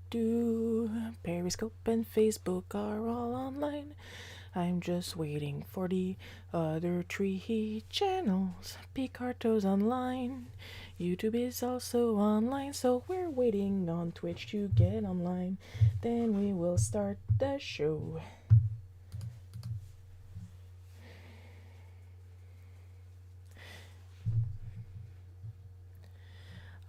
Do. Periscope and Facebook are all online. I'm just waiting for the other 3 channels. Picarto's online. YouTube is also online, so we're waiting on Twitch to get online. Then we will start the show.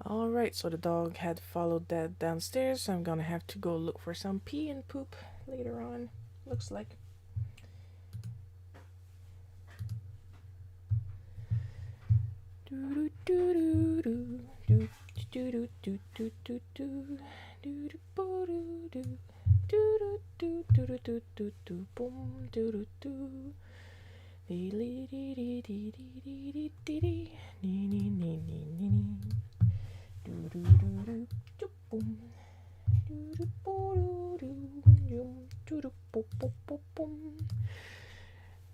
Alright, so the dog had followed that downstairs, so I'm gonna have to go look for some pee and poop later on, looks like.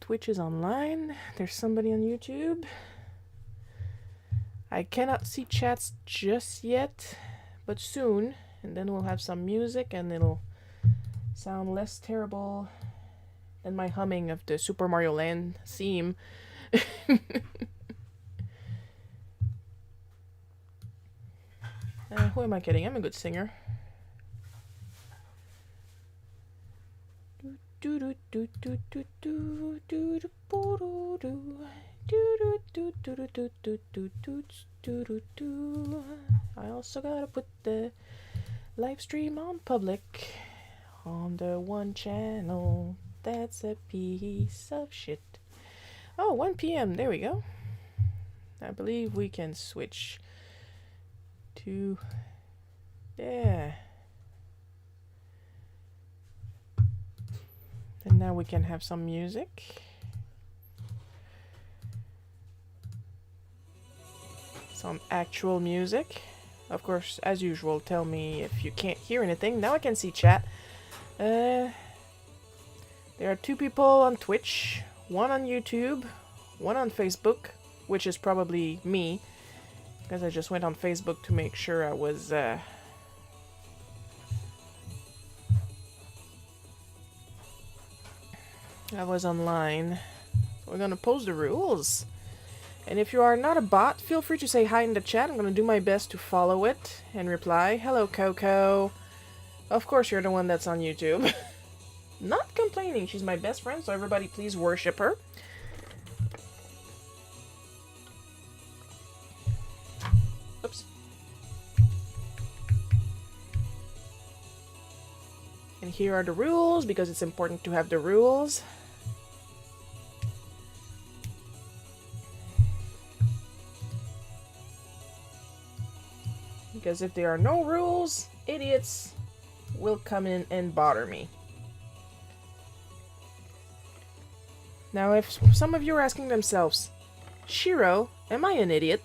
Twitch is online. There's somebody on YouTube. I cannot see chats just yet, but soon, and then we'll have some music and it'll sound less terrible than my humming of the Super Mario Land theme. Who am I kidding? I'm a good singer. I also gotta put the live stream on public on the one channel. That's a piece of shit. Oh, 1 p.m. There we go. I believe we can switch to... yeah. And now we can have some music. Some actual music. Of course, as usual, tell me if you can't hear anything. Now I can see chat. There are 2 people on Twitch, 1 on YouTube, 1 on Facebook, which is probably me, because I just went on Facebook to make sure I was online. So we're gonna pose the rules. And if you are not a bot, feel free to say hi in the chat. I'm gonna do my best to follow it and reply. Hello, Coco. Of course you're the one that's on YouTube. Not complaining. She's my best friend, so everybody please worship her. Oops. And here are the rules, because it's important to have the rules. Because if there are no rules, idiots will come in and bother me. Now, if some of you are asking themselves, Shiro, am I an idiot?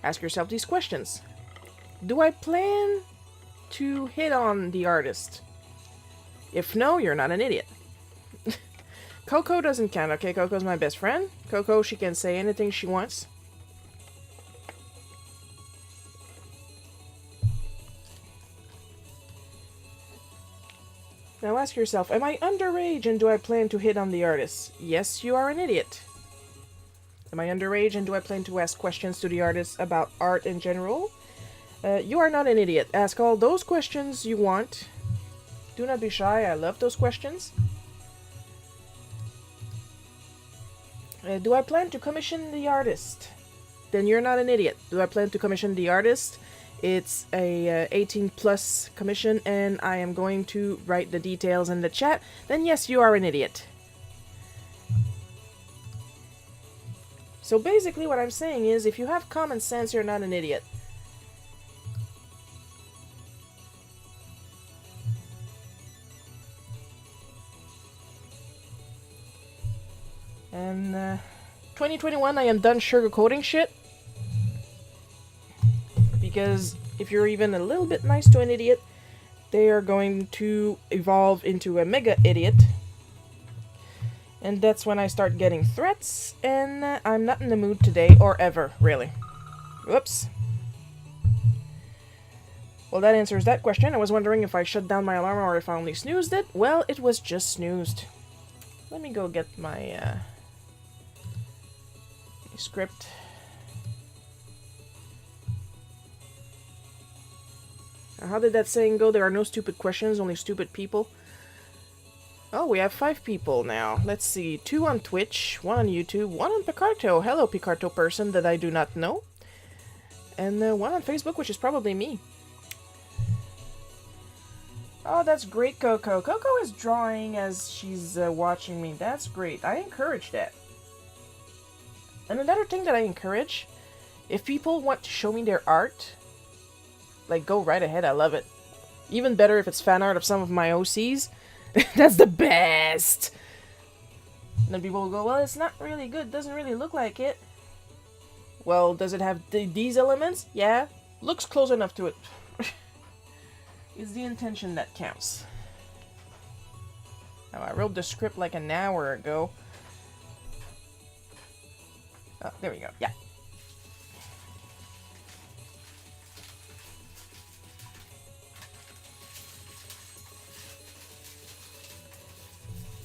Ask yourself these questions. Do I plan to hit on the artist? If no, you're not an idiot. Coco doesn't count, okay? Coco's my best friend. Coco, she can say anything she wants. Now ask yourself, am I underage and do I plan to hit on the artist? Yes, you are an idiot. Am I underage and do I plan to ask questions to the artist about art in general? You are not an idiot. Ask all those questions you want. Do not be shy, I love those questions. Do I plan to commission the artist? Then you're not an idiot. Do I plan to commission the artist? It's a 18 plus commission and I am going to write the details in the chat. Then yes, you are an idiot. So basically what I'm saying is, if you have common sense, you're not an idiot. And 2021, I am done sugarcoating shit. Because if you're even a little bit nice to an idiot, they are going to evolve into a mega idiot. And that's when I start getting threats, and I'm not in the mood today, or ever, really. Whoops. Well, that answers that question. I was wondering if I shut down my alarm or if I only snoozed it. Well, it was just snoozed. Let me go get my script. Now, how did that saying go? There are no stupid questions, only stupid people. Oh, we have 5 people now. Let's see. 2 on Twitch, 1 on YouTube, 1 on Picarto. Hello, Picarto person that I do not know. And 1 on Facebook, which is probably me. Oh, that's great, Coco. Coco is drawing as she's watching me. That's great. I encourage that. And another thing that I encourage, if people want to show me their art, like, go right ahead. I love it. Even better if it's fan art of some of my OCs. That's the best! And then people will go, well, it's not really good. Doesn't really look like it. Well, does it have these elements? Yeah. Looks close enough to it. It's the intention that counts. Now, I wrote the script like an hour ago. Oh, there we go. Yeah.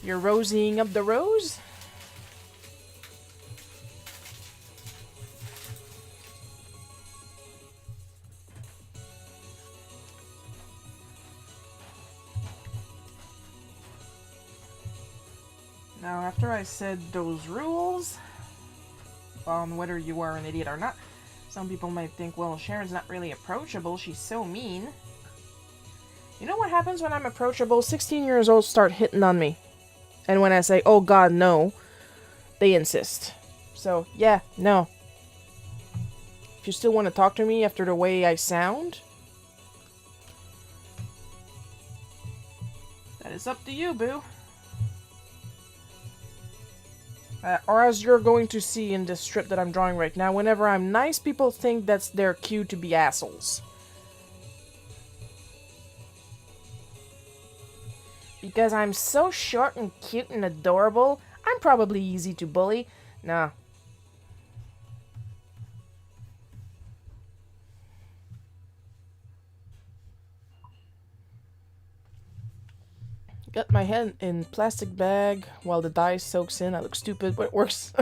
You're rosying up the rose? Now, after I said those rules on whether you are an idiot or not, some people might think, well, Sharon's not really approachable, she's so mean. You know what happens when I'm approachable? 16 years old start hitting on me. And when I say, oh god, no, they insist. So, yeah, no. If you still want to talk to me after the way I sound, that is up to you, boo. Or as you're going to see in this strip that I'm drawing right now, whenever I'm nice, people think that's their cue to be assholes. Because I'm so short and cute and adorable, I'm probably easy to bully. Nah. Got my head in plastic bag while the dye soaks in. I look stupid, but it works.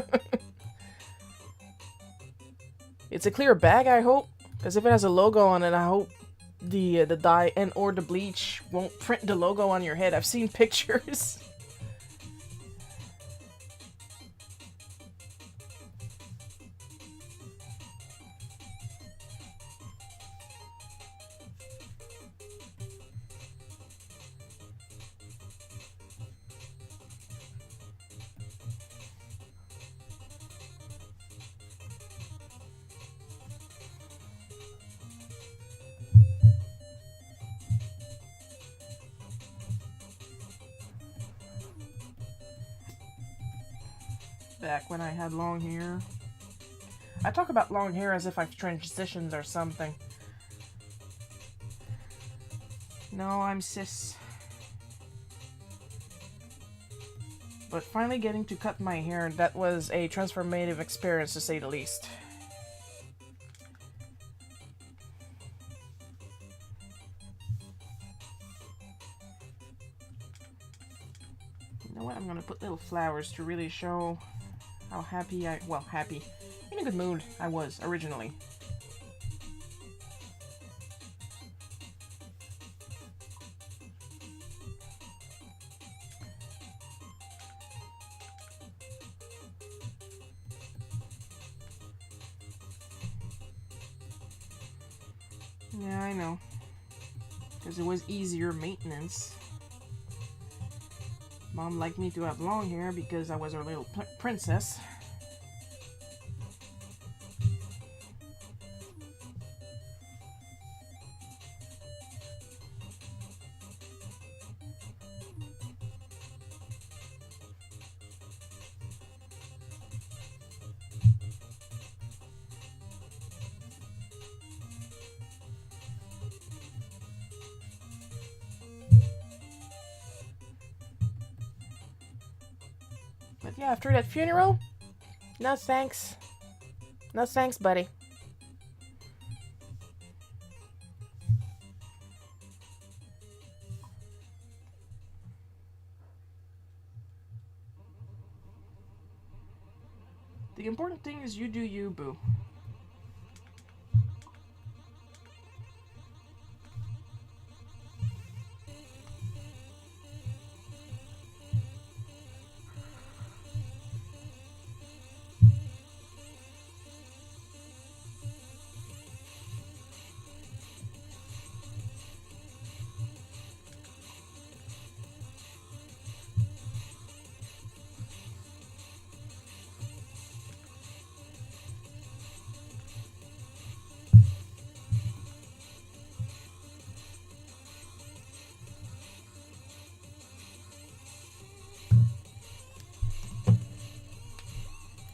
It's a clear bag, I hope. Because if it has a logo on it, I hope the dye and or the bleach won't print the logo on your head. I've seen pictures. Back when I had long hair. I talk about long hair as if I've transitioned or something. No, I'm cis. But finally getting to cut my hair, that was a transformative experience to say the least. You know what? I'm gonna put little flowers to really show how happy happy. In a good mood I was originally. Yeah, I know. Because it was easier maintenance. Mom liked me to have long hair because I was her little princess. But yeah, after that funeral, no thanks. No thanks, buddy. The important thing is you do you, boo.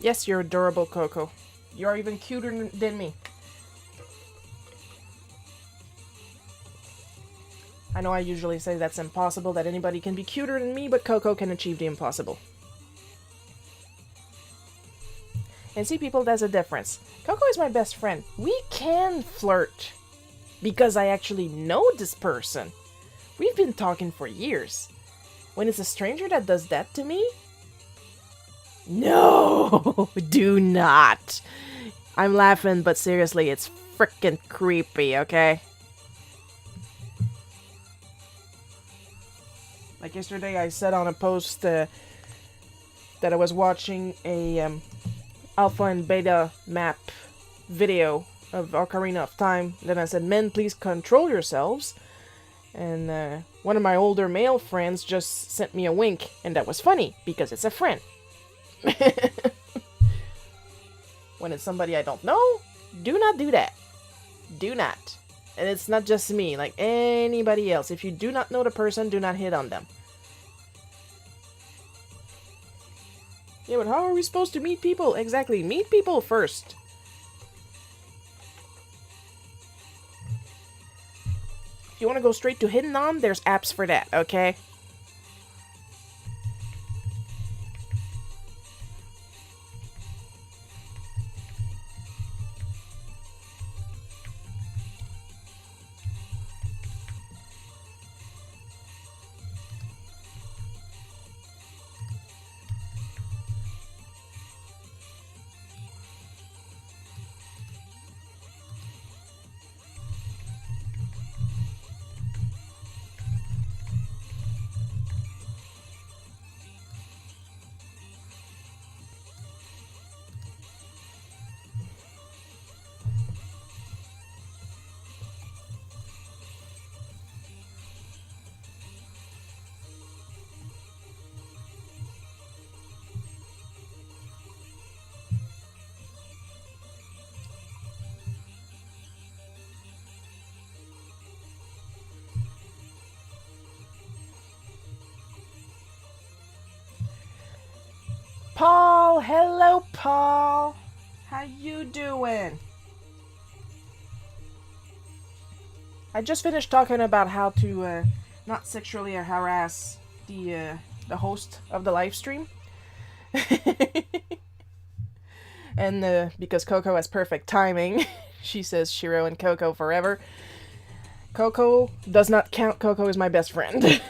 Yes, you're adorable, Coco. You're even cuter than me. I know I usually say that's impossible, that anybody can be cuter than me, but Coco can achieve the impossible. And see, people, there's a difference. Coco is my best friend. We can flirt. Because I actually know this person. We've been talking for years. When it's a stranger that does that to me, no, do not. I'm laughing, but seriously, it's frickin' creepy, okay? Like yesterday, I said on a post that I was watching a alpha and beta map video of Ocarina of Time. Then I said, men, please control yourselves. And one of my older male friends just sent me a wink, and that was funny, because it's a friend. When it's somebody I don't know, do not do that. Do not. And it's not just me, like anybody else. If you do not know the person, do not hit on them. Yeah, but how are we supposed to meet people? Exactly, meet people first. If you want to go straight to hitting on, there's apps for that, okay? Paul, hello, Paul. How you doing? I just finished talking about how to not sexually harass the host of the live stream. And because Coco has perfect timing, she says Shiro and Coco forever. Coco does not count. Coco is my best friend.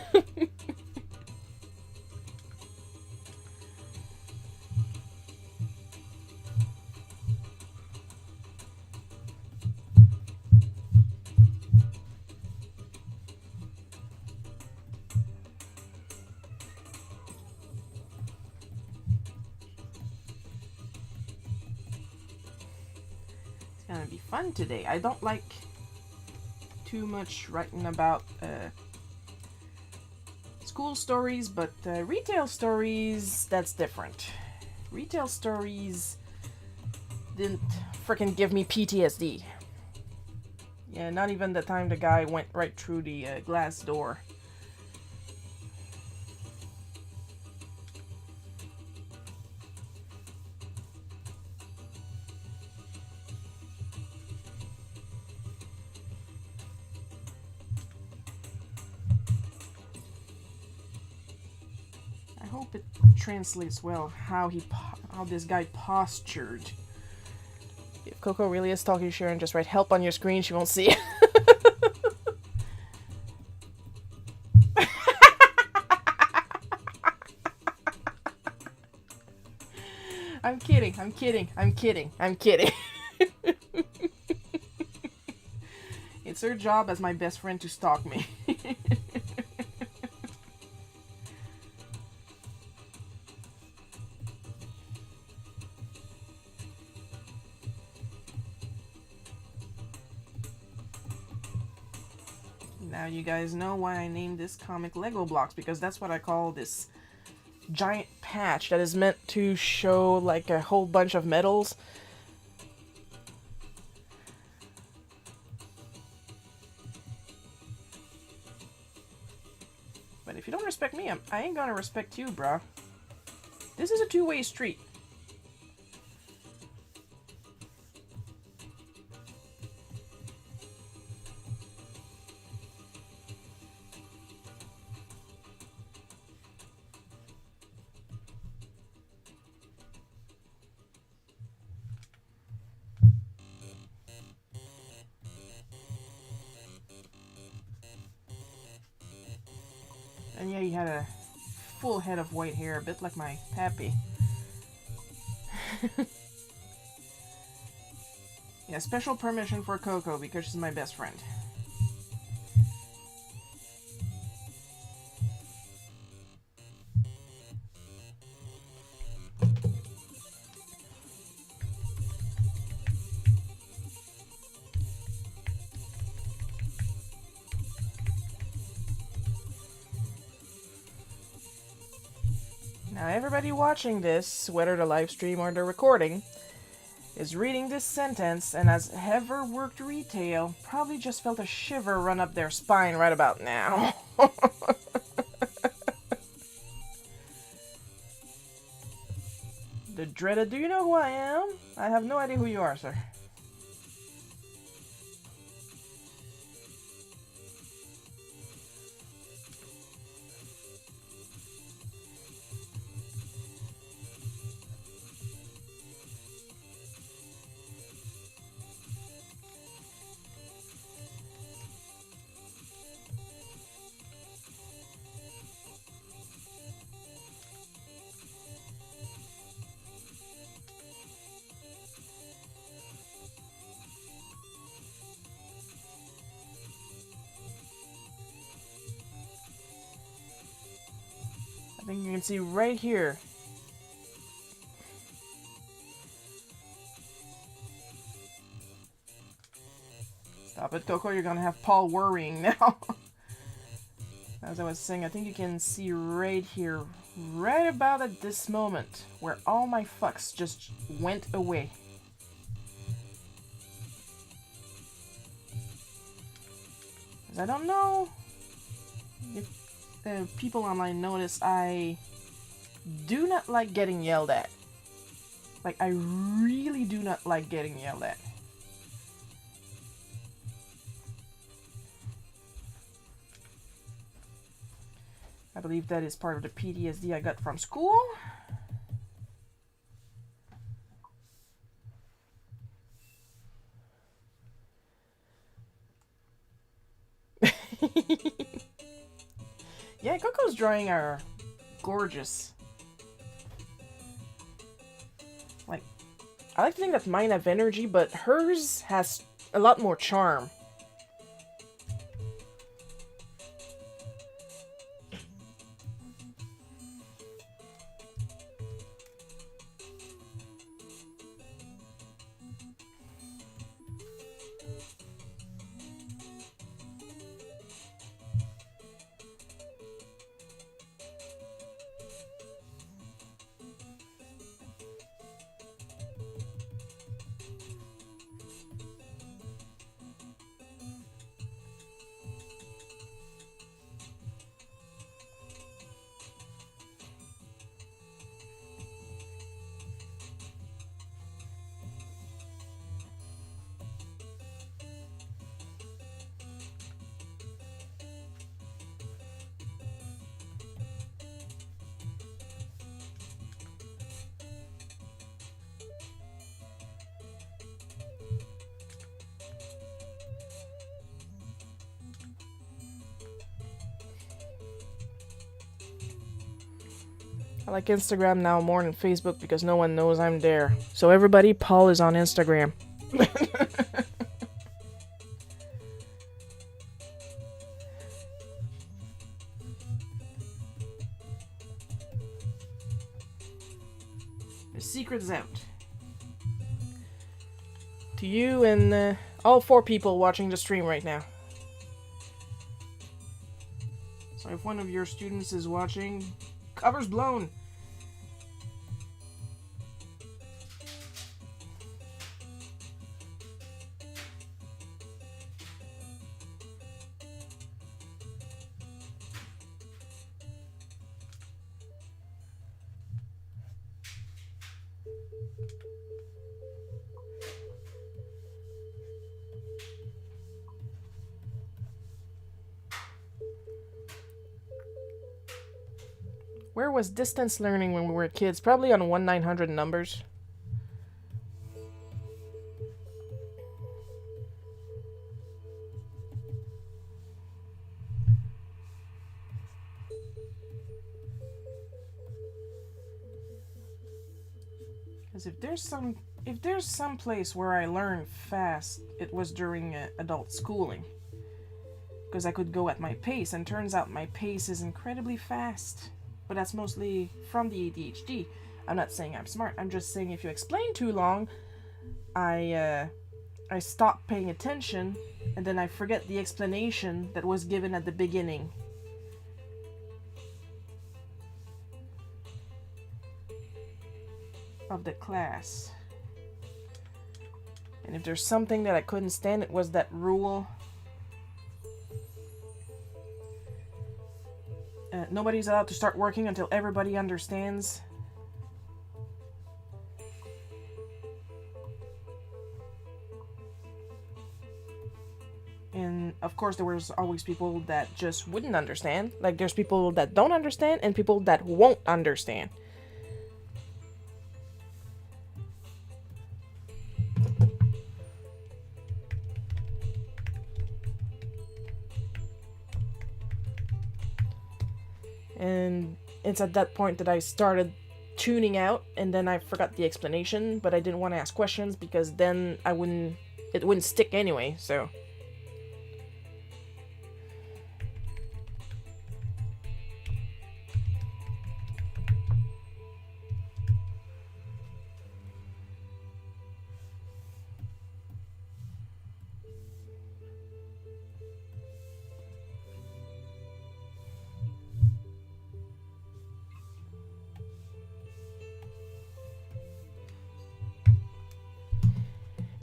Gonna be fun today. I don't like too much writing about school stories, but retail stories, that's different. Retail stories didn't frickin' give me PTSD. Yeah, not even the time the guy went right through the glass door. I hope it translates well how this guy postured. If Coco really is talking to Sharon, just write help on your screen, she won't see it. I'm kidding. I'm kidding. I'm kidding. I'm kidding. It's her job as my best friend to stalk me. Now you guys know why I named this comic Lego Blocks, because that's what I call this giant patch that is meant to show like a whole bunch of medals. But if you don't respect me, I ain't gonna respect you, bruh. This is a two-way street. And yeah, he had a full head of white hair, a bit like my pappy. Yeah, special permission for Coco because she's my best friend. Now everybody watching this, whether the live stream or the recording, is reading this sentence and has ever worked retail, probably just felt a shiver run up their spine right about now. The dreaded, do you know who I am? I have no idea who you are, sir. I think you can see right here. Stop it, Coco, you're gonna have Paul worrying now. As I was saying, I think you can see right here, right about at this moment, where all my fucks just went away. Because I don't know if people online notice, I do not like getting yelled at. Like, I really do not like getting yelled at. I believe that is part of the PTSD I got from school. Yeah, Coco's drawing are gorgeous. Like, I like to think that mine have energy, but hers has a lot more charm. I like Instagram now more than Facebook because no one knows I'm there. So everybody, Paul is on Instagram. The secret's out. To you and all 4 people watching the stream right now. So if one of your students is watching, cover's blown. Where was distance learning when we were kids? Probably on 1-900 numbers. Because if there's some place where I learned fast, it was during adult schooling. Because I could go at my pace, and turns out my pace is incredibly fast. But that's mostly from the ADHD. I'm not saying I'm smart. I'm just saying if you explain too long, I stop paying attention, and then I forget the explanation that was given at the beginning. Of the class. And if there's something that I couldn't stand, it was that rule. Nobody's allowed to start working until everybody understands. And of course there was always people that just wouldn't understand. Like there's people that don't understand and people that won't understand. And it's at that point that I started tuning out, and then I forgot the explanation, but I didn't want to ask questions because then it wouldn't stick anyway, so.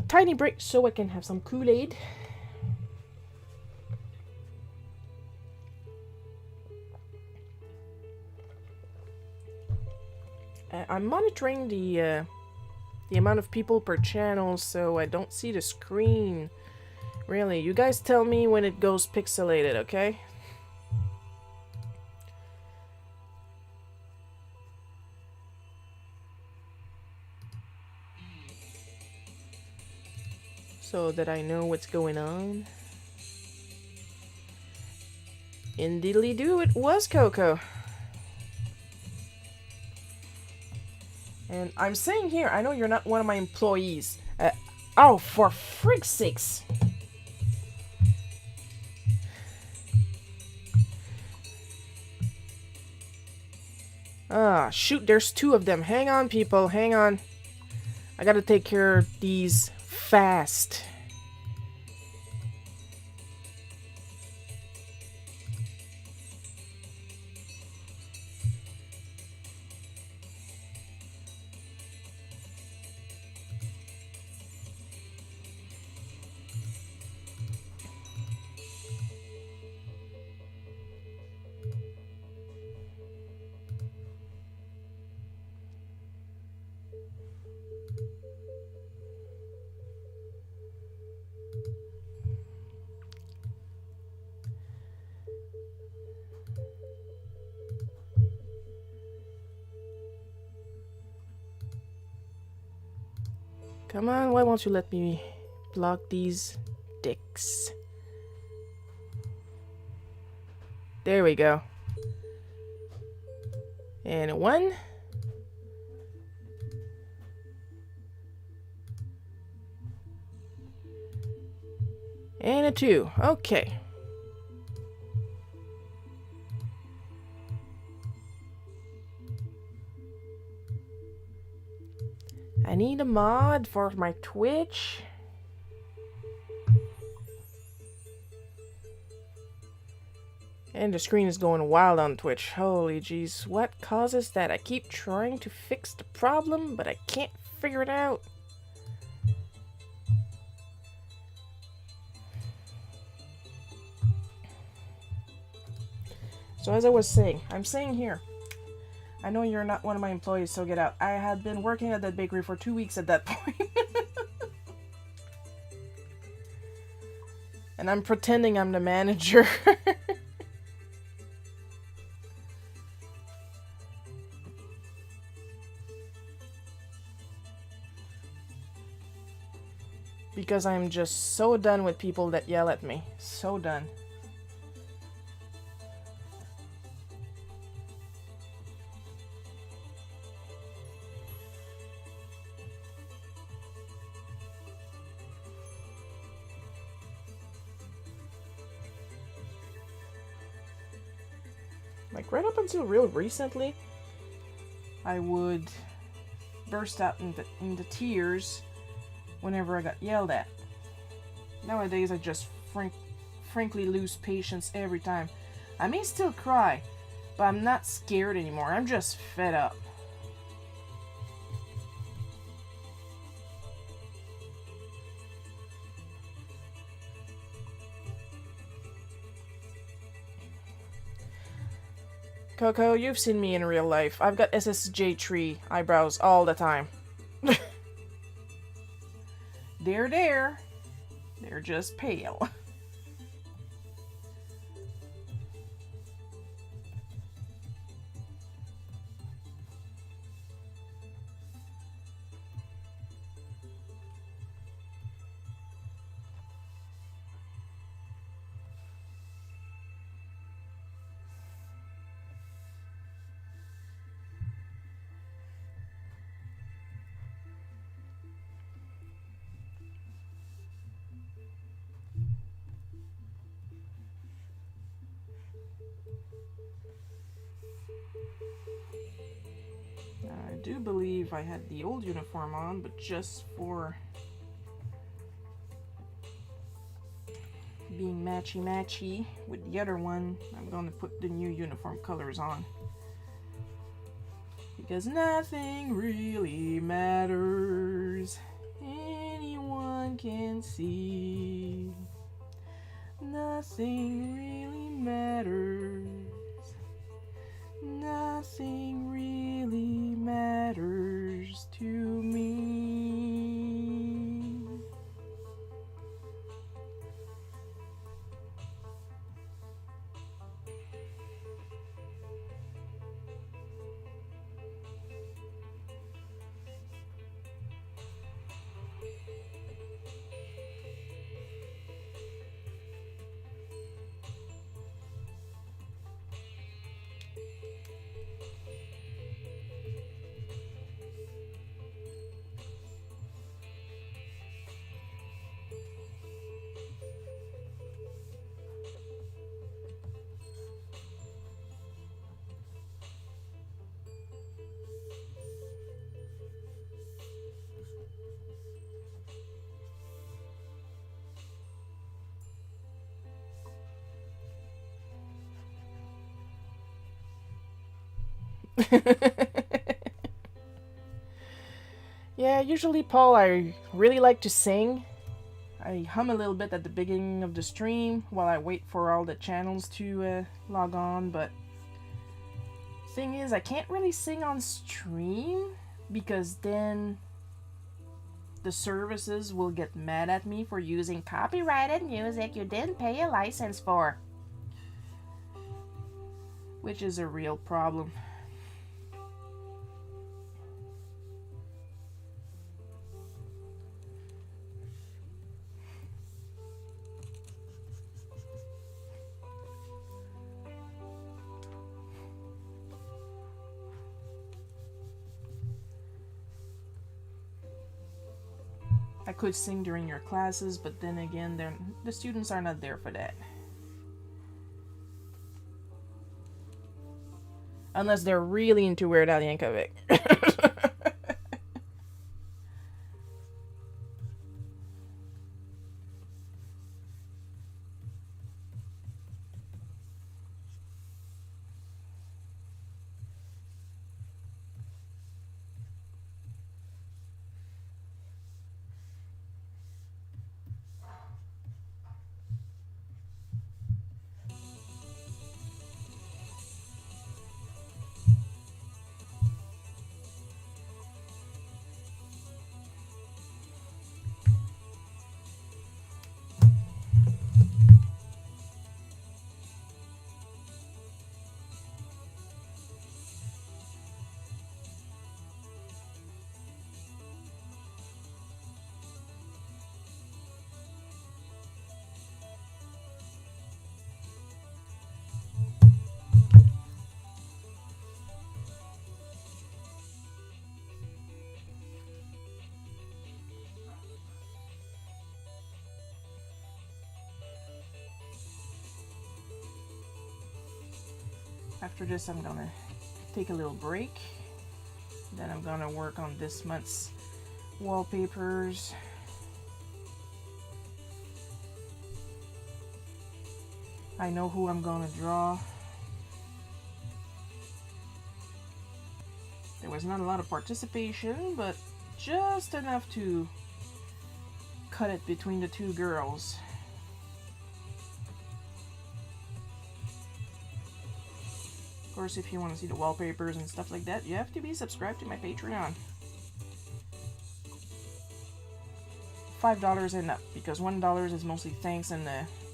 Tiny break so I can have some Kool-Aid. I'm monitoring the amount of people per channel, so I don't see the screen. Really, you guys tell me when it goes pixelated, okay? So that I know what's going on. Indeedly-doo, it was Coco. And I'm saying here, I know you're not one of my employees. Oh, for frig's sakes! Ah, shoot, there's 2 of them. Hang on, people, hang on. I gotta take care of these fast. Come on, why won't you let me block these dicks? There we go. And a 1. And a 2. Okay. I need a mod for my Twitch. And the screen is going wild on Twitch. Holy jeez. What causes that? I keep trying to fix the problem, but I can't figure it out. So as I was saying, I'm saying here, I know you're not one of my employees, so get out. I had been working at that bakery for 2 weeks at that point. And I'm pretending I'm the manager. Because I'm just so done with people that yell at me. So done. Like right up until real recently, I would burst out into tears whenever I got yelled at. Nowadays I just frankly lose patience every time. I may still cry, but I'm not scared anymore. I'm just fed up. Coco, you've seen me in real life. I've got SSJ3 eyebrows all the time. They're there. They're just pale. I do believe I had the old uniform on, but just for being matchy-matchy with the other one, I'm going to put the new uniform colors on. Because nothing really matters. Anyone can see. Nothing really matters. Nothing really matters to me. Yeah, usually, Paul, I really like to sing. I hum a little bit at the beginning of the stream while I wait for all the channels to log on, but thing is, I can't really sing on stream because then the services will get mad at me for using copyrighted music you didn't pay a license for, which is a real problem. I could sing during your classes, but then again, the students are not there for that. Unless they're really into Weird Al Yankovic. After this, I'm gonna take a little break. Then I'm gonna work on this month's wallpapers. I know who I'm gonna draw. There was not a lot of participation, but just enough to cut it between the two girls. Of course, if you want to see the wallpapers and stuff like that, you have to be subscribed to my Patreon. $5 and up, because $1 is mostly thanks and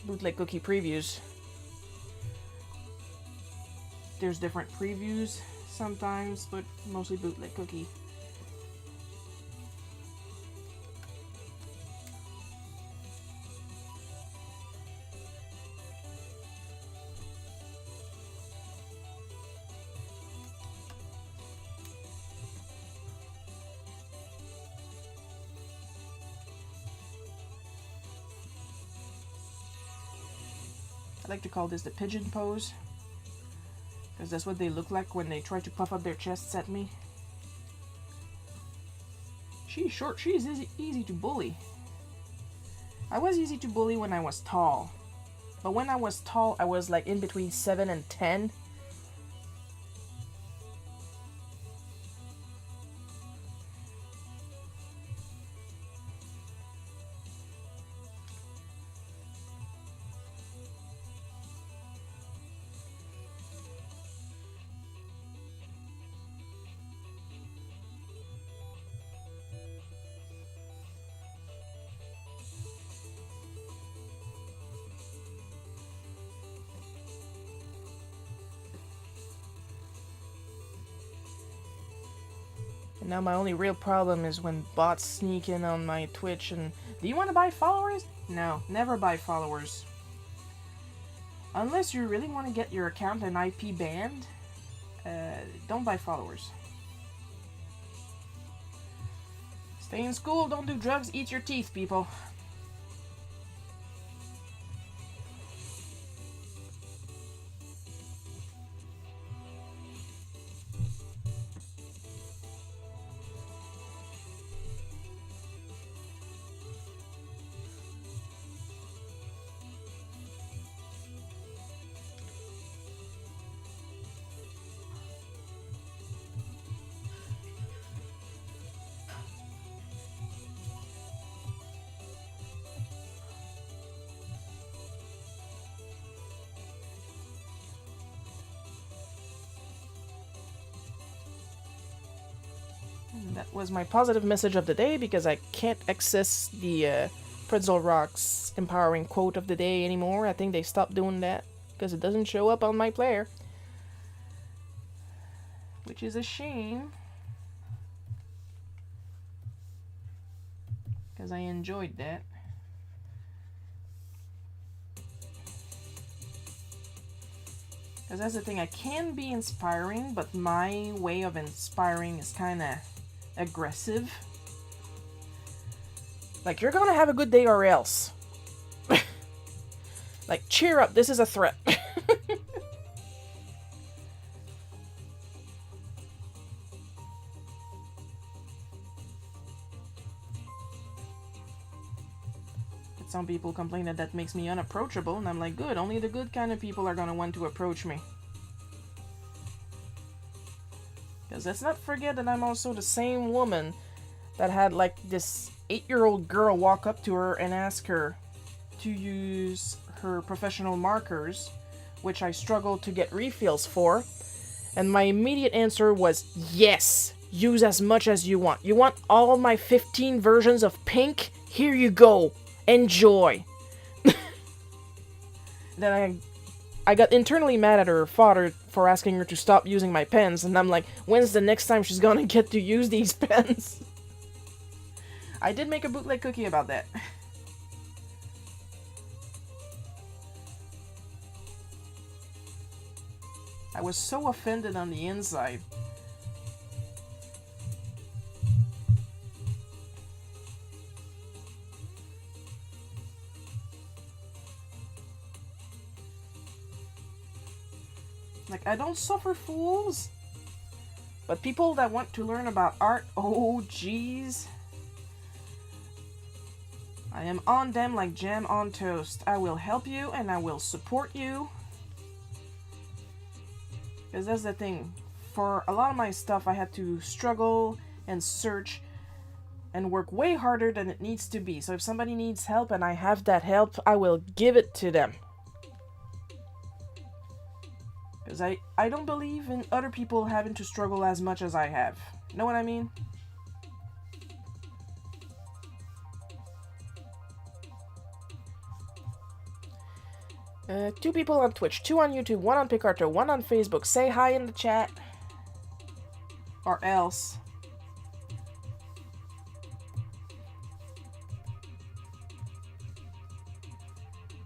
bootleg cookie previews. There's different previews sometimes, but mostly bootleg cookie. I like to call this the pigeon pose, because that's what they look like when they try to puff up their chests at me. She's short, she's easy to bully. I was easy to bully when I was tall, but when I was tall, I was like in between 7 and 10. And now my only real problem is when bots sneak in on my Twitch and, do you want to buy followers? No, never buy followers. Unless you really want to get your account and IP banned, don't buy followers. Stay in school, don't do drugs, eat your teeth, people. That was my positive message of the day, because I can't access the Pretzel Rocks empowering quote of the day anymore. I think they stopped doing that because it doesn't show up on my player, which is a shame, because I enjoyed that. Because that's the thing, I can be inspiring, but my way of inspiring is kind of aggressive. Like, you're gonna have a good day or else. Like, cheer up, this is a threat. Some people complain that that makes me unapproachable, and I'm like, good, only the good kind of people are gonna want to approach me. Because let's not forget that I'm also the same woman that had, like, this 8-year-old girl walk up to her and ask her to use her professional markers, which I struggled to get refills for, and my immediate answer was, yes, use as much as you want. You want all my 15 versions of pink? Here you go. Enjoy. Then I got internally mad at her father for asking her to stop using my pens, and I'm like, when's the next time she's gonna get to use these pens? I did make a bootleg cookie about that. I was so offended on the inside. Like, I don't suffer fools. But people that want to learn about art, oh jeez. I am on them like jam on toast. I will help you and I will support you. Because that's the thing. For a lot of my stuff, I had to struggle and search and work way harder than it needs to be. So if somebody needs help and I have that help, I will give it to them. Because I don't believe in other people having to struggle as much as I have. Know what I mean? Two people on Twitch, 2 on YouTube, 1 on Picarto, 1 on Facebook. Say hi in the chat. Or else.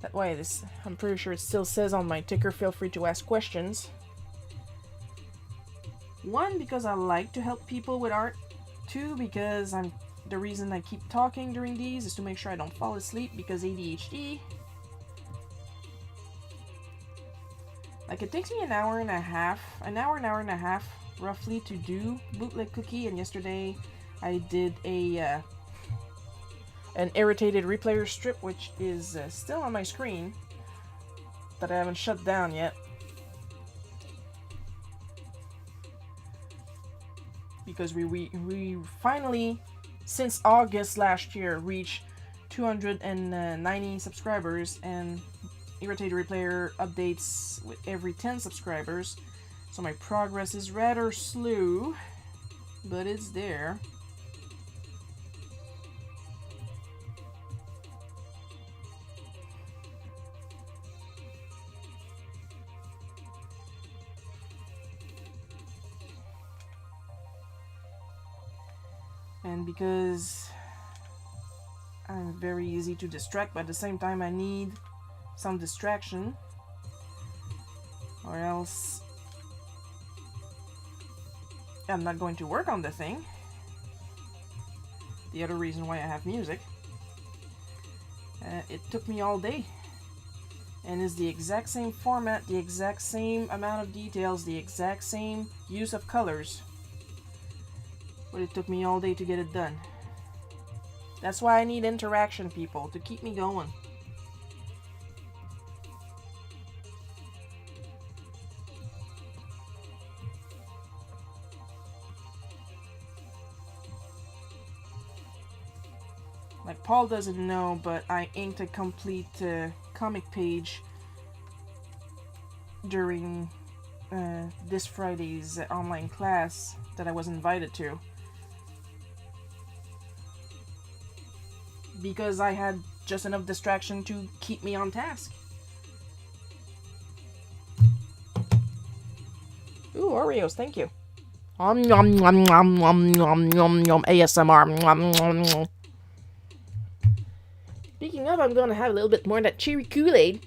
That way, I'm pretty sure it still says on my ticker, feel free to ask questions. 1, because I like to help people with art. 2, because the reason I keep talking during these is to make sure I don't fall asleep because ADHD. Like, it takes me an hour and a half, roughly, to do Bootleg Cookie, and yesterday I did an irritated replayer strip, which is still on my screen, that I haven't shut down yet. Because we finally, since August last year, reached 290 subscribers, and Irritated Replayer updates with every 10 subscribers. So my progress is rather slow, but it's there. And because I'm very easy to distract, but at the same time I need some distraction, or else I'm not going to work on the thing. The other reason why I have music. It took me all day. And it's the exact same format, the exact same amount of details, the exact same use of colors. But it took me all day to get it done. That's why I need interaction, people, to keep me going. Like, Paul doesn't know, but I inked a complete comic page during this Friday's online class that I was invited to. Because I had just enough distraction to keep me on task. Ooh, Oreos, thank you. Nom nom nom nom nom nom nom nom ASMR. Nom, nom, nom. Speaking of, I'm gonna have a little bit more of that cherry Kool-Aid.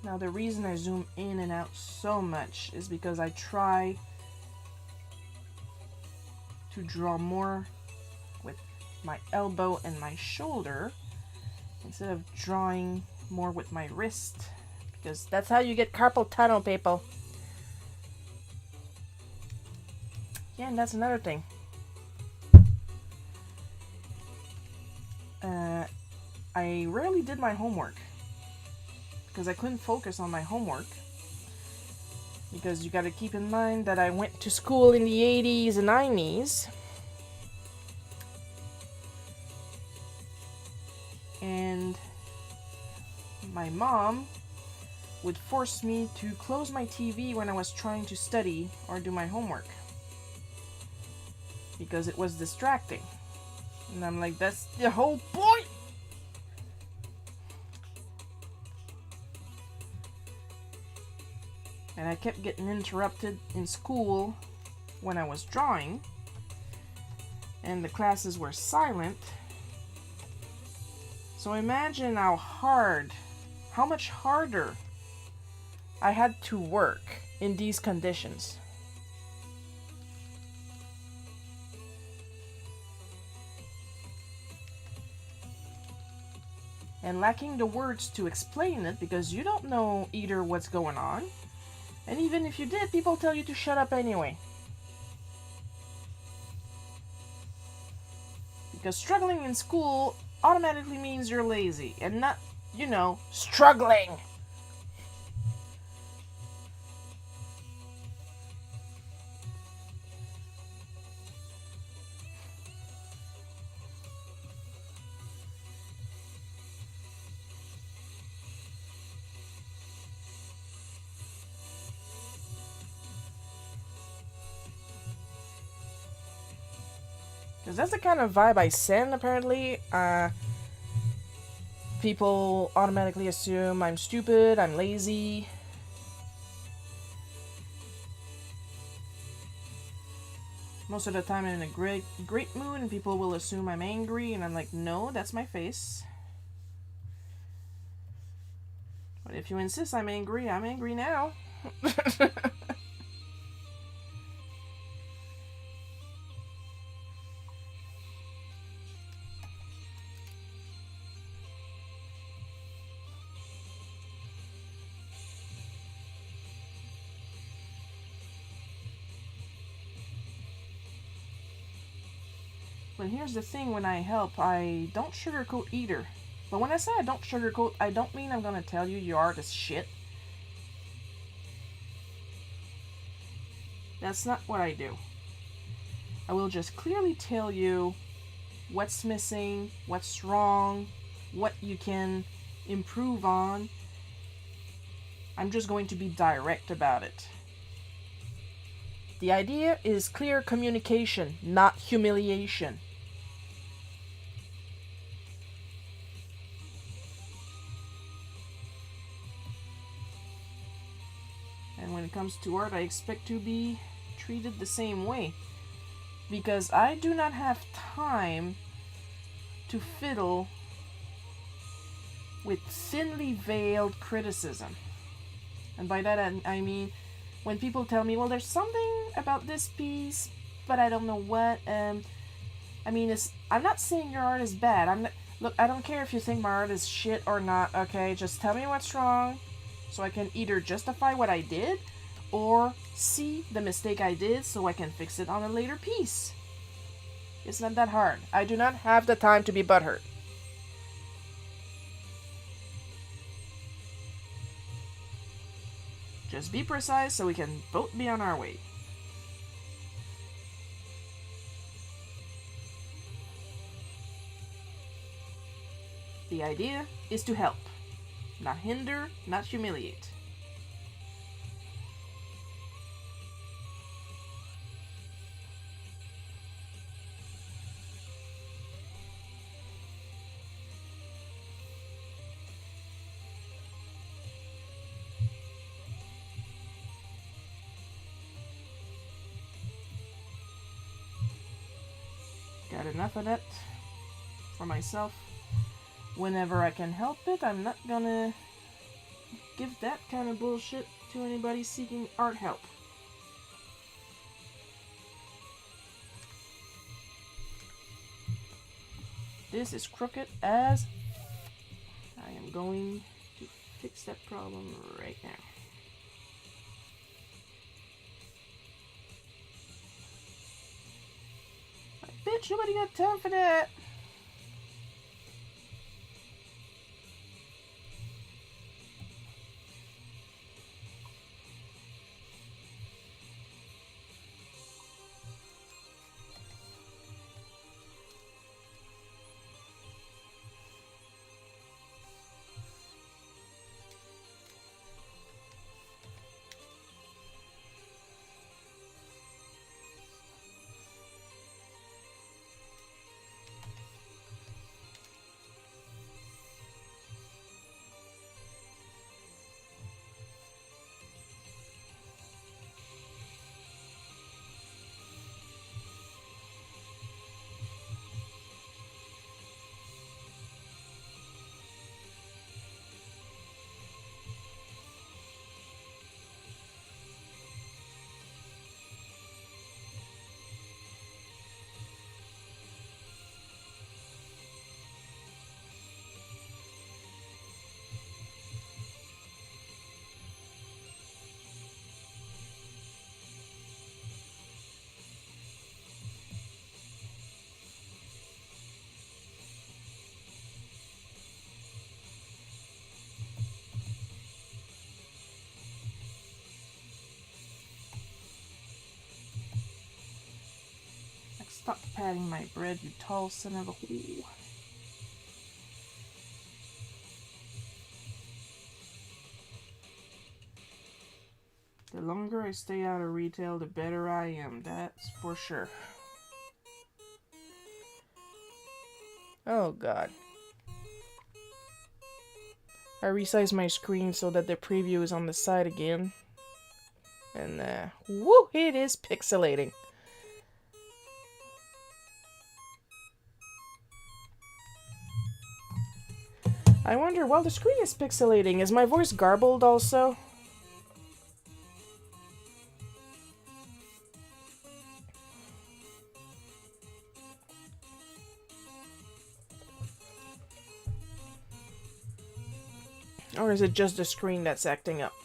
Now the reason I zoom in and out so much is because I try to draw more with my elbow and my shoulder instead of drawing more with my wrist, because that's how you get carpal tunnel, people. Yeah, and that's another thing. I rarely did my homework because I couldn't focus on my homework, because you got to keep in mind that I went to school in the 80s and 90s, and my mom would force me to close my TV when I was trying to study or do my homework because it was distracting. And I'm like, that's the whole point! And I kept getting interrupted in school when I was drawing, and the classes were silent. So imagine how much harder I had to work in these conditions. And lacking the words to explain it, because you don't know either what's going on. And even if you did, people tell you to shut up anyway. Because struggling in school automatically means you're lazy and not, struggling. Because that's the kind of vibe I send, apparently. People automatically assume I'm stupid, I'm lazy. Most of the time I'm in a great mood and people will assume I'm angry, and I'm like, no, that's my face. But if you insist I'm angry now. But here's the thing, when I help, I don't sugarcoat either. But when I say I don't sugarcoat, I don't mean I'm gonna tell you your art is shit. That's not what I do. I will just clearly tell you what's missing, what's wrong, what you can improve on. I'm just going to be direct about it. The idea is clear communication, not humiliation. And when it comes to art, I expect to be treated the same way. Because I do not have time to fiddle with thinly veiled criticism. And by that I mean, when people tell me, well, there's something about this piece, but I don't know what. I'm not saying your art is bad. Look, I don't care if you think my art is shit or not, okay? Just tell me what's wrong, so I can either justify what I did, or see the mistake I did so I can fix it on a later piece. It's not that hard. I do not have the time to be butthurt. Just be precise so we can both be on our way. The idea is to help, not hinder, not humiliate. Got enough of that for myself. Whenever I can help it, I'm not gonna give that kind of bullshit to anybody seeking art help. This is crooked as... I am going to fix that problem right now. Bitch, nobody got time for that. Stop patting my bread, you tall son of a whore. The longer I stay out of retail, the better I am. That's for sure. Oh god. I resized my screen so that the preview is on the side again. And woo, it is pixelating. I wonder, while the screen is pixelating, is my voice garbled also? Or is it just the screen that's acting up?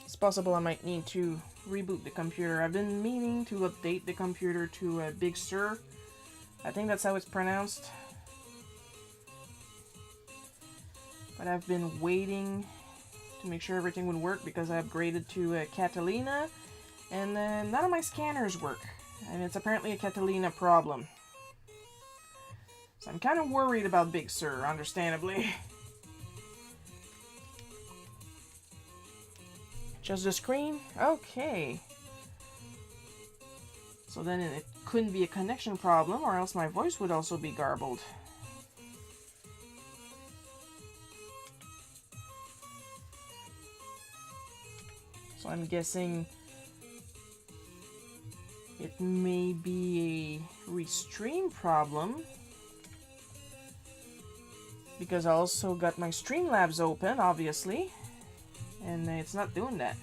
It's possible I might need to reboot the computer. I've been meaning to update the computer to Big Sur. I think that's how it's pronounced. But I've been waiting to make sure everything would work because I upgraded to Catalina, and none of my scanners work. And it's apparently a Catalina problem. So I'm kind of worried about Big Sur, understandably. Just the screen? Okay. So then it couldn't be a connection problem, or else my voice would also be garbled. So I'm guessing it may be a restream problem, because I also got my Streamlabs open, obviously, and it's not doing that.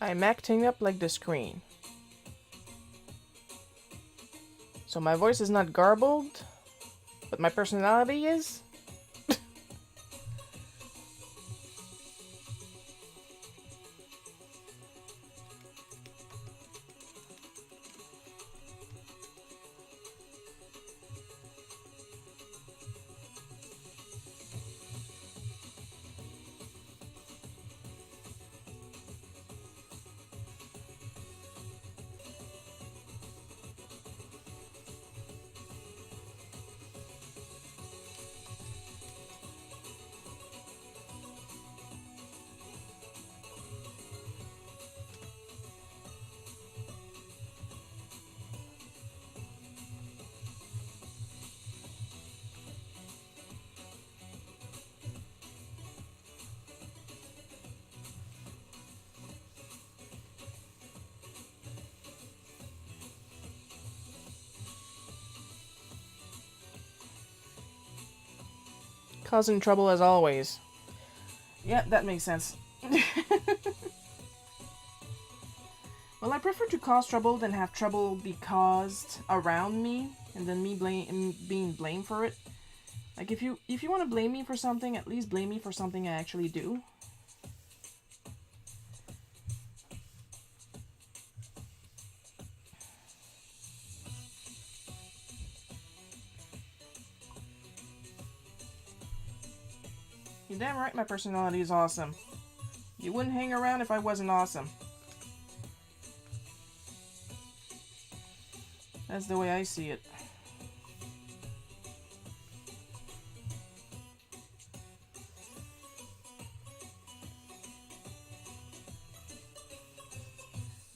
I'm acting up like the screen. So my voice is not garbled, but my personality is? Causing trouble as always. Yeah, that makes sense. Well, I prefer to cause trouble than have trouble be caused around me, and then me being blamed for it. Like, if you want to blame me for something, at least blame me for something I actually do. You're damn right my personality is awesome. You wouldn't hang around if I wasn't awesome. That's the way I see it.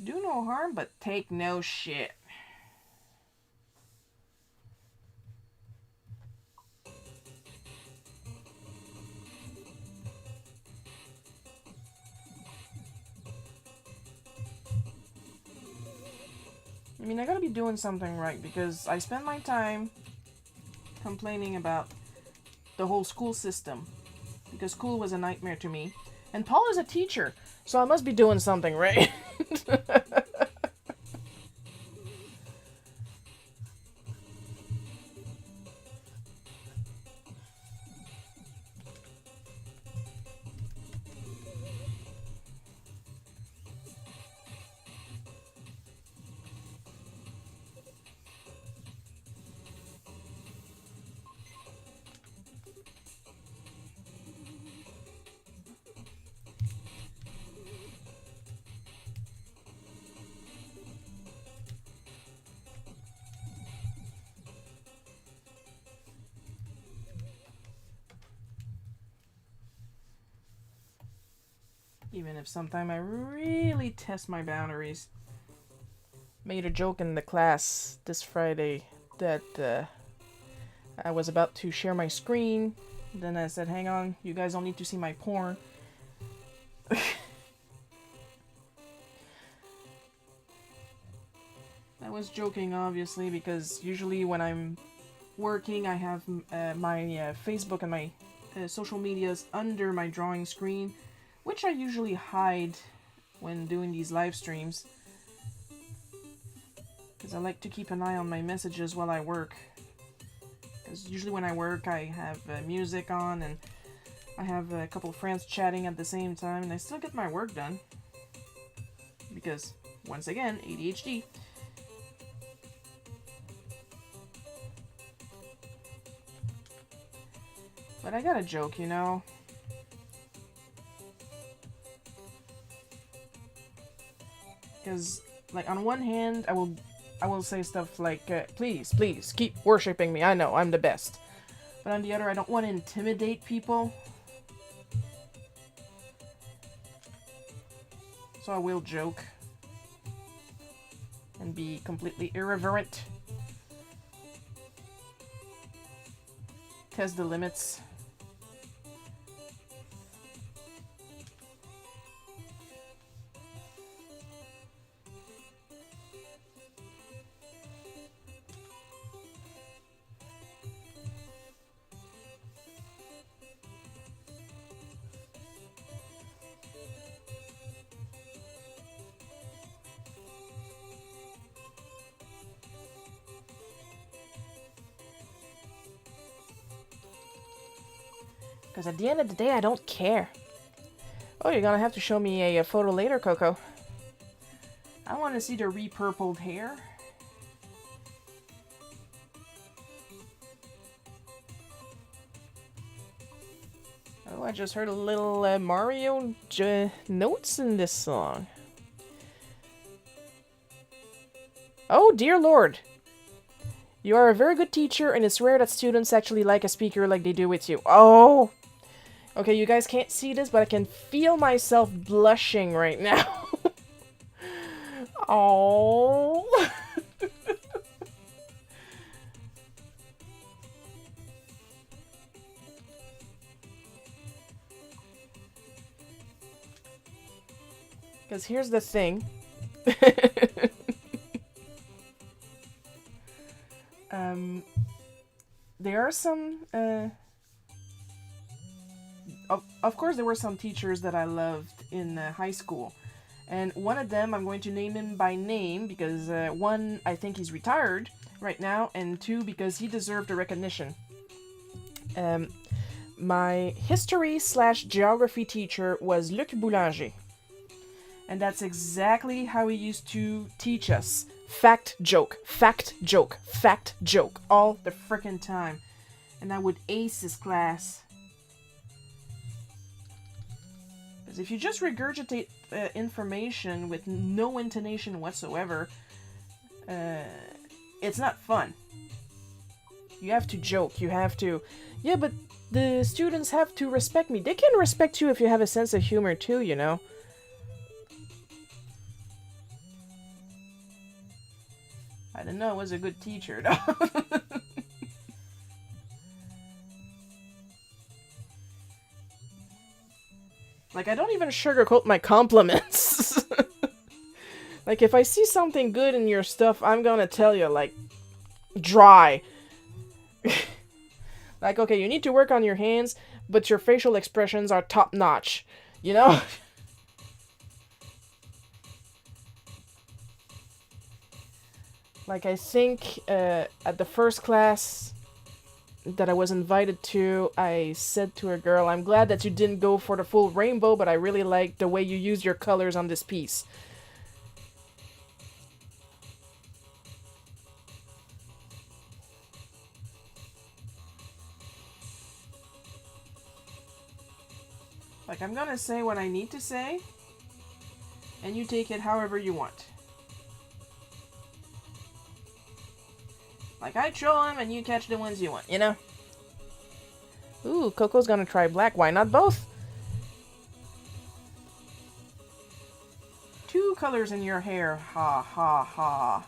Do no harm, but take no shit. I mean, I gotta be doing something right, because I spend my time complaining about the whole school system, because school was a nightmare to me. And Paul is a teacher, so I must be doing something right. Even if sometime I really test my boundaries. Made a joke in the class this Friday that I was about to share my screen. Then I said, hang on, you guys don't need to see my porn. I was joking, obviously, because usually when I'm working, I have my Facebook and my social medias under my drawing screen, which I usually hide when doing these live streams, because I like to keep an eye on my messages while I work. Because usually when I work, I have music on, and I have a couple of friends chatting at the same time, and I still get my work done. Because, once again, ADHD. But I got a joke, you know? Because, like, on one hand, I will say stuff like, please, please, keep worshipping me, I know, I'm the best. But on the other, I don't want to intimidate people. So I will joke. And be completely irreverent. Test the limits. Because at the end of the day, I don't care. Oh, you're gonna have to show me a photo later, Coco. I want to see the repurpled hair. Oh, I just heard a little Mario notes in this song. Oh, dear Lord. You are a very good teacher, and it's rare that students actually like a speaker like they do with you. Oh! Okay, you guys can't see this, but I can feel myself blushing right now. Oh. Because here's the thing. There are some of course, there were some teachers that I loved in high school. And one of them, I'm going to name him by name because one, I think he's retired right now, and two, because he deserved the recognition. Um, my history/geography teacher was Luc Boulanger. And that's exactly how he used to teach us. Fact, joke, fact, joke, fact, joke, all the frickin' time. And I would ace his class. Because if you just regurgitate information with no intonation whatsoever, it's not fun. You have to joke, you have to... Yeah, but the students have to respect me. They can respect you if you have a sense of humor too, you know? I don't know, I was a good teacher, though. Like, I don't even sugarcoat my compliments. Like, if I see something good in your stuff, I'm gonna tell you, like, dry. Like, okay, you need to work on your hands, but your facial expressions are top-notch. You know? Like, I think at the first class that I was invited to, I said to a girl, I'm glad that you didn't go for the full rainbow, but I really like the way you use your colors on this piece. Like, I'm gonna say what I need to say, and you take it however you want. Like, I troll them, and you catch the ones you want, you know? Ooh, Coco's gonna try black. Why not both? Two colors in your hair. Ha, ha, ha.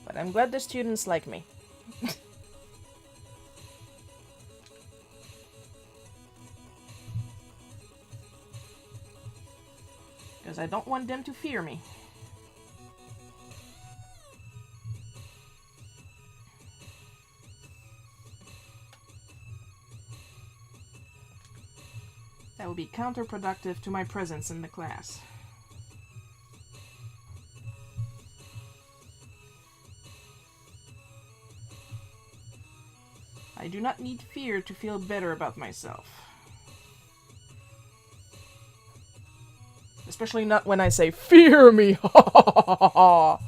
But I'm glad the students like me. Because I don't want them to fear me. That would be counterproductive to my presence in the class. I do not need fear to feel better about myself. Especially not when I say, fear me! Ha ha ha ha!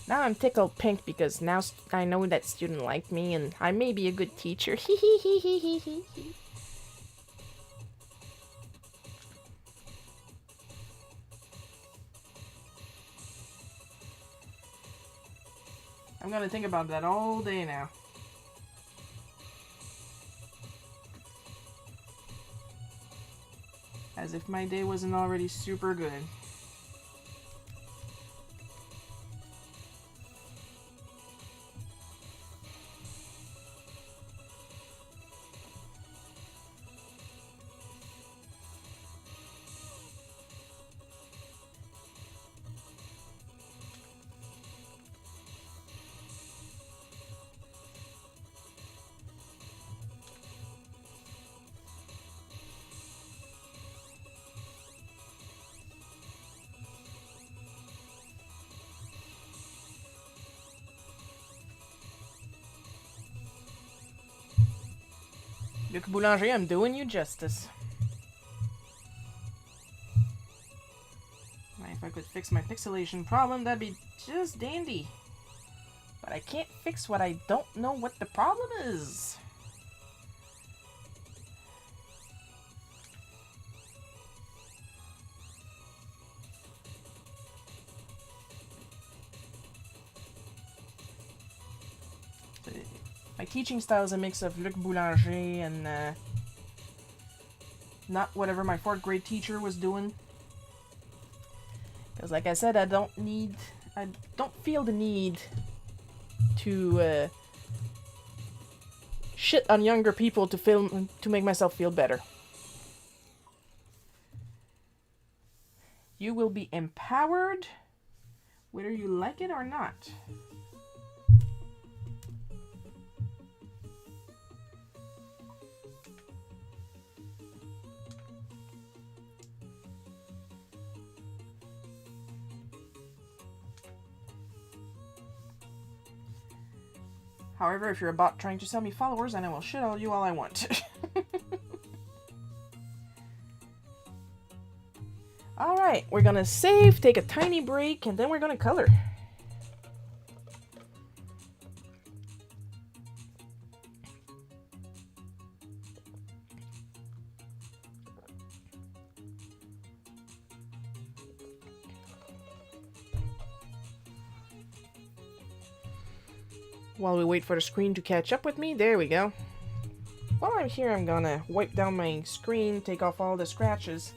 Now I'm tickled pink because now I know that student liked me and I may be a good teacher. Hee hee hee hee hee hee. I'm gonna think about that all day now. As if my day wasn't already super good. Luc Boulanger, I'm doing you justice. fix my pixelation problem, that'd be just dandy. But I can't fix what I don't know what the problem is. My teaching style is a mix of Luc Boulanger and not whatever my 4th grade teacher was doing. Because like I said, I don't feel the need to shit on younger people to make myself feel better. You will be empowered whether you like it or not. However, if you're a bot trying to sell me followers, then I will shit on you all I want. Alright, we're gonna save, take a tiny break, and then we're gonna color. While we wait for the screen to catch up with me, there we go. While I'm here, I'm gonna wipe down my screen, take off all the scratches.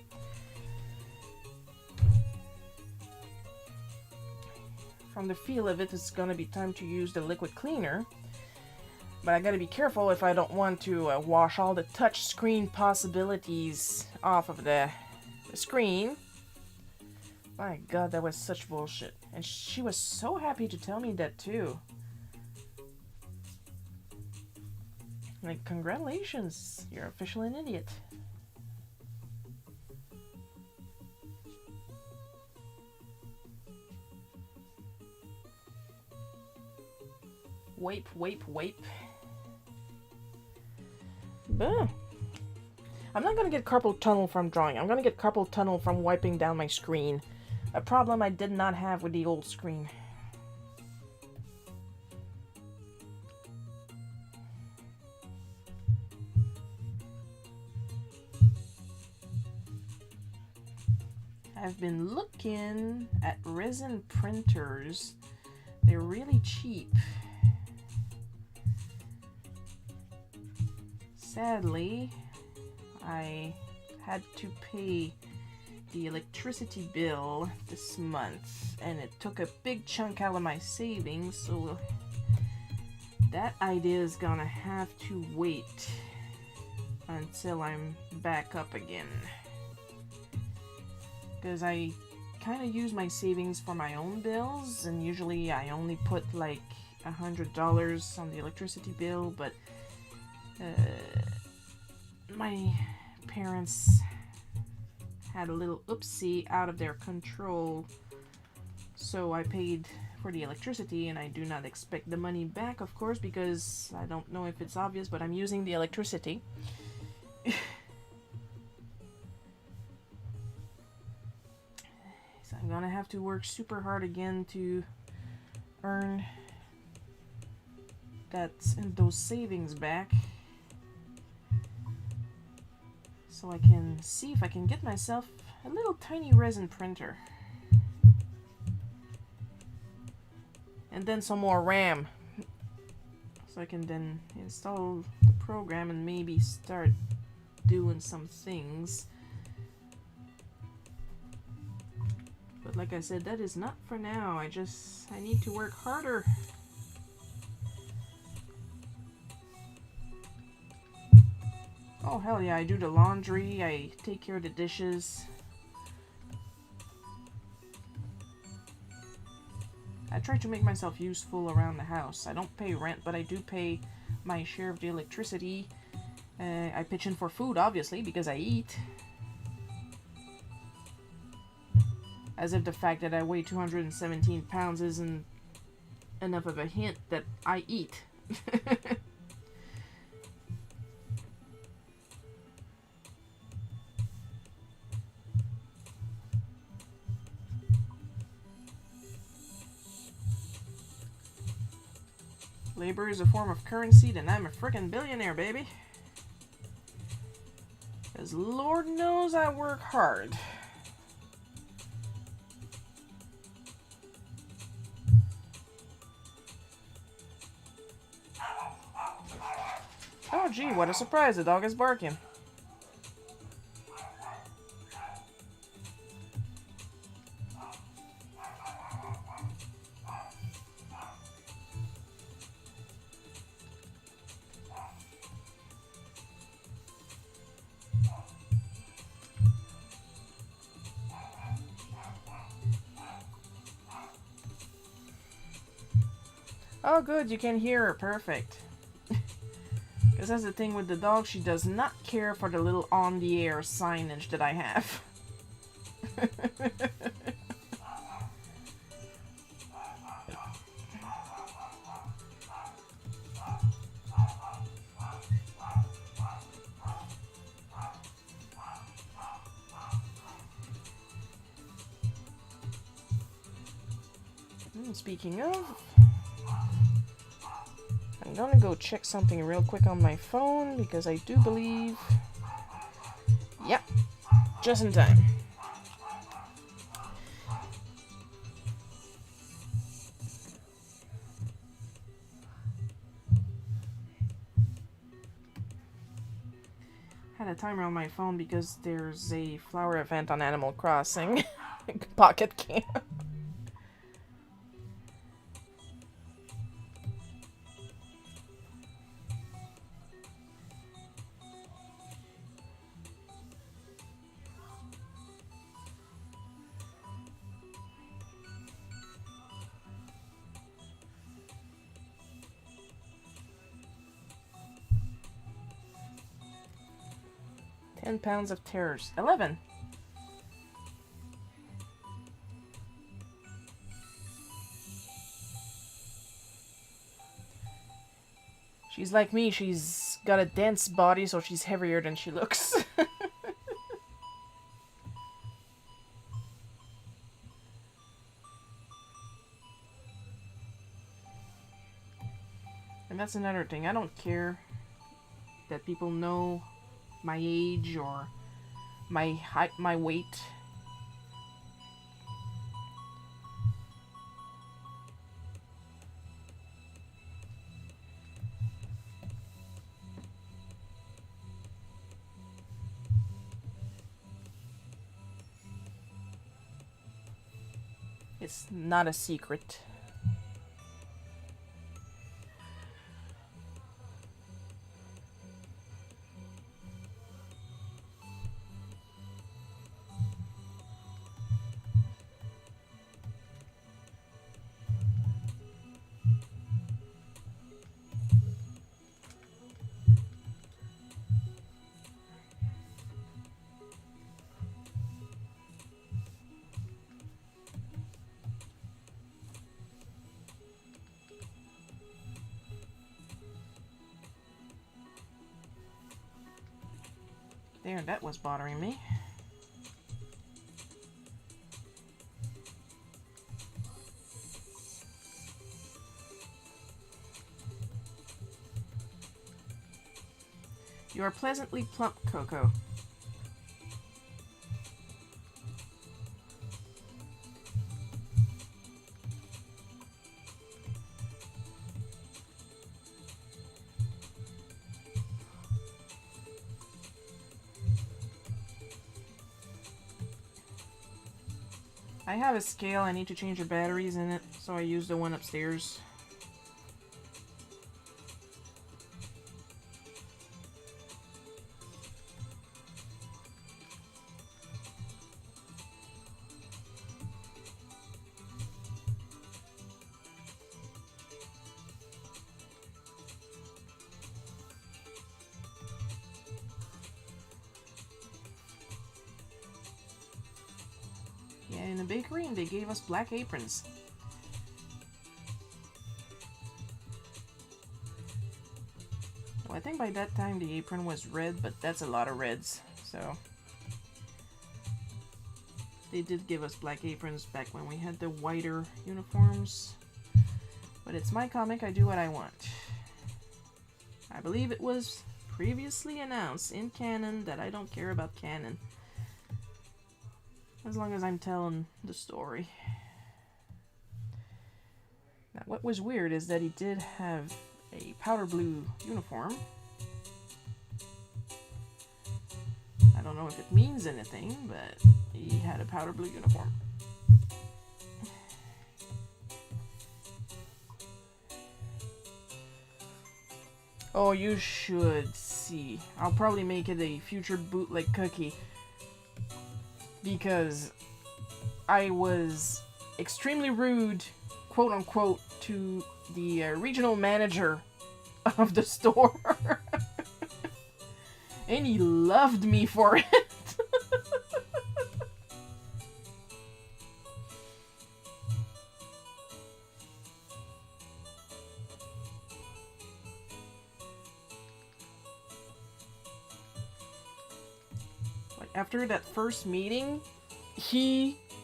From the feel of it, it's gonna be time to use the liquid cleaner. But I gotta be careful if I don't want to wash all the touch screen possibilities off of the screen. My god, that was such bullshit. And she was so happy to tell me that too. Like, congratulations, you're officially an idiot. Wipe, wipe, wipe. But I'm not gonna get carpal tunnel from drawing. I'm gonna get carpal tunnel from wiping down my screen. A problem I did not have with the old screen. I've been looking at resin printers. They're really cheap. Sadly, I had to pay the electricity bill this month, and it took a big chunk out of my savings, so that idea is gonna have to wait until I'm back up again. Because I kind of use my savings for my own bills, and usually I only put like $100 on the electricity bill, but my parents had a little oopsie out of their control, so I paid for the electricity, and I do not expect the money back, of course, because I don't know if it's obvious, but I'm using the electricity. I'm gonna have to work super hard again to earn those savings back, so I can see if I can get myself a little tiny resin printer, and then some more RAM, so I can then install the program and maybe start doing some things. But like I said, that is not for now. I need to work harder. Oh hell yeah, I do the laundry, I take care of the dishes. I try to make myself useful around the house. I don't pay rent, but I do pay my share of the electricity. I pitch in for food, obviously, because I eat. As if the fact that I weigh 217 pounds isn't enough of a hint that I eat. labor is a form of currency, then I'm a frickin' billionaire, baby. Because Lord knows I work hard. Oh gee, what a surprise, the dog is barking. Oh good, you can hear her, perfect. Because that's the thing with the dog, she does not care for the little on the air signage that I have. Speaking of, I'm gonna go check something real quick on my phone because I do believe, yep, just in time. Had a timer on my phone because there's a flower event on Animal Crossing. Pocket camp. £10 of terrors. 11. She's like me, she's got a dense body, so she's heavier than she looks. And that's another thing, I don't care that people know my age or my height, my weight. It's not a secret. There, that was bothering me. You are pleasantly plump, Coco. I have a scale, I need to change the batteries in it, so I use the one upstairs. Yeah, in the bakery, and they gave us black aprons. Well, I think by that time the apron was red, but that's a lot of reds, so... They did give us black aprons back when we had the whiter uniforms. But it's my comic, I do what I want. I believe it was previously announced in canon that I don't care about canon. As long as I'm telling the story. Now, what was weird is that he did have a powder blue uniform. I don't know if it means anything, but he had a powder blue uniform. Oh, you should see. I'll probably make it a future bootleg cookie. Because I was extremely rude, quote unquote, to the regional manager of the store. And he loved me for it. Like after that first meeting,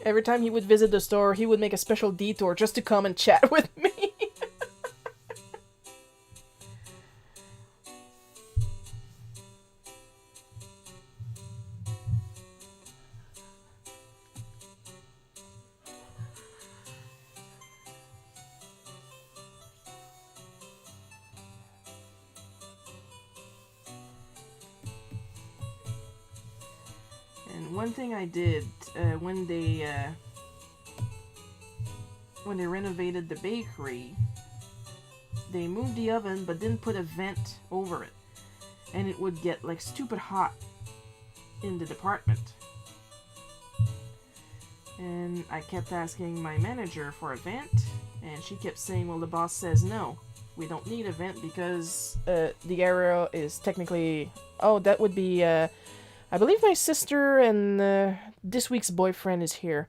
every time he would visit the store, he would make a special detour just to come and chat with me. And one thing I did when they renovated the bakery, they moved the oven but didn't put a vent over it, and it would get like stupid hot in the department. And I kept asking my manager for a vent, and she kept saying, well, the boss says no, we don't need a vent because the area is technically... Oh, that would be... I believe my sister and this week's boyfriend is here.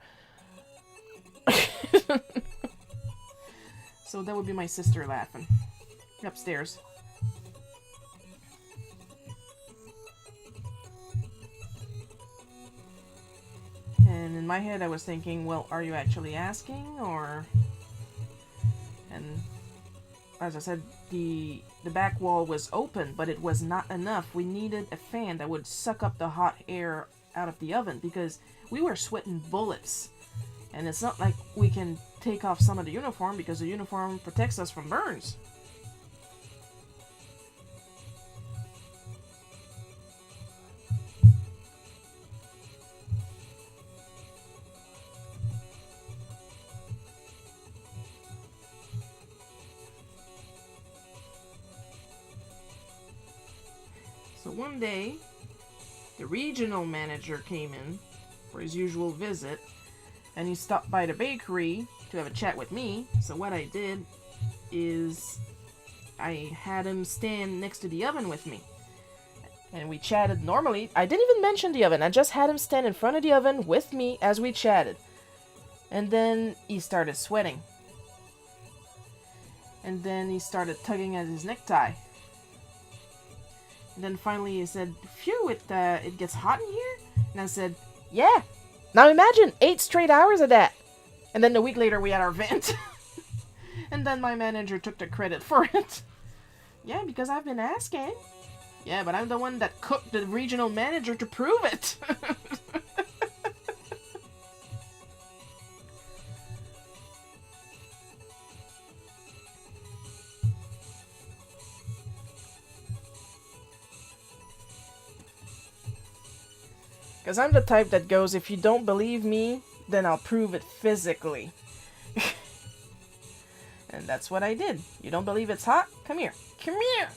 So that would be my sister laughing. Upstairs. And in my head I was thinking, well, are you actually asking, or... And as I said, the back wall was open, but it was not enough. We needed a fan that would suck up the hot air out of the oven because we were sweating bullets. And it's not like we can take off some of the uniform because the uniform protects us from burns. So one day, the regional manager came in for his usual visit, and he stopped by the bakery to have a chat with me. So what I did is I had him stand next to the oven with me. And we chatted normally. I didn't even mention the oven. I just had him stand in front of the oven with me as we chatted. And then he started sweating. And then he started tugging at his necktie. And then finally he said, phew, it gets hot in here? And I said, yeah. Now imagine 8 straight hours of that. And then a week later we had our vent. And then my manager took the credit for it. Yeah, because I've been asking. Yeah, but I'm the one that cooked the regional manager to prove it. Because I'm the type that goes, if you don't believe me, then I'll prove it physically. And that's what I did. You don't believe it's hot? Come here. Come here!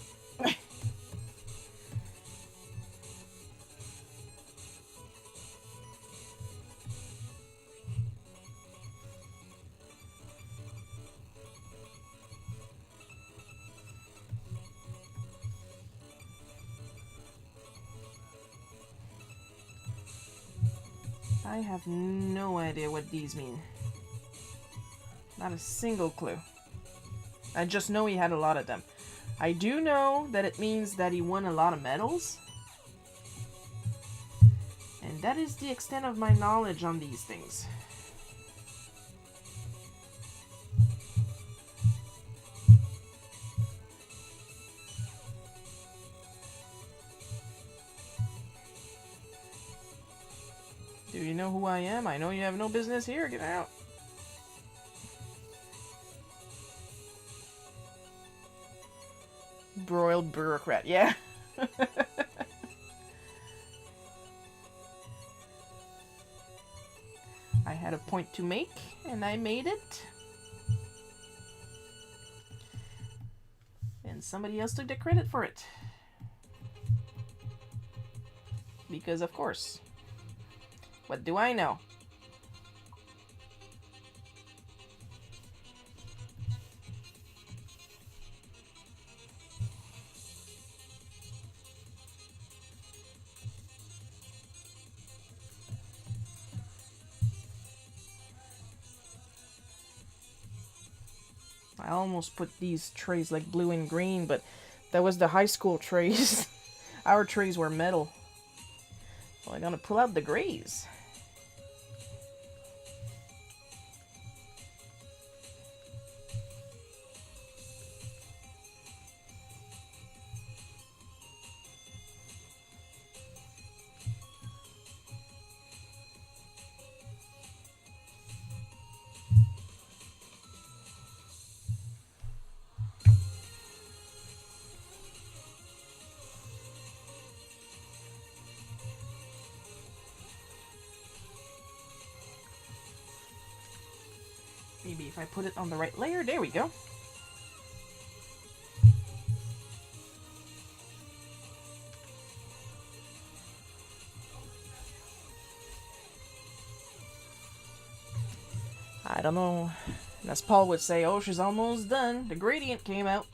I have no idea what these mean. Not a single clue. I just know he had a lot of them. I do know that it means that he won a lot of medals. And that is the extent of my knowledge on these things. know who I am? I know you have no business here. Get out. Broiled bureaucrat. Yeah. I had a point to make, and I made it. And somebody else took the credit for it. Because, of course. What do I know? I almost put these trays like blue and green, but that was the high school trays. Our trays were metal. Well, I'm gonna pull out the grays. Maybe if I put it on the right layer, there we go. I don't know. As Paul would say, oh, she's almost done. The gradient came out.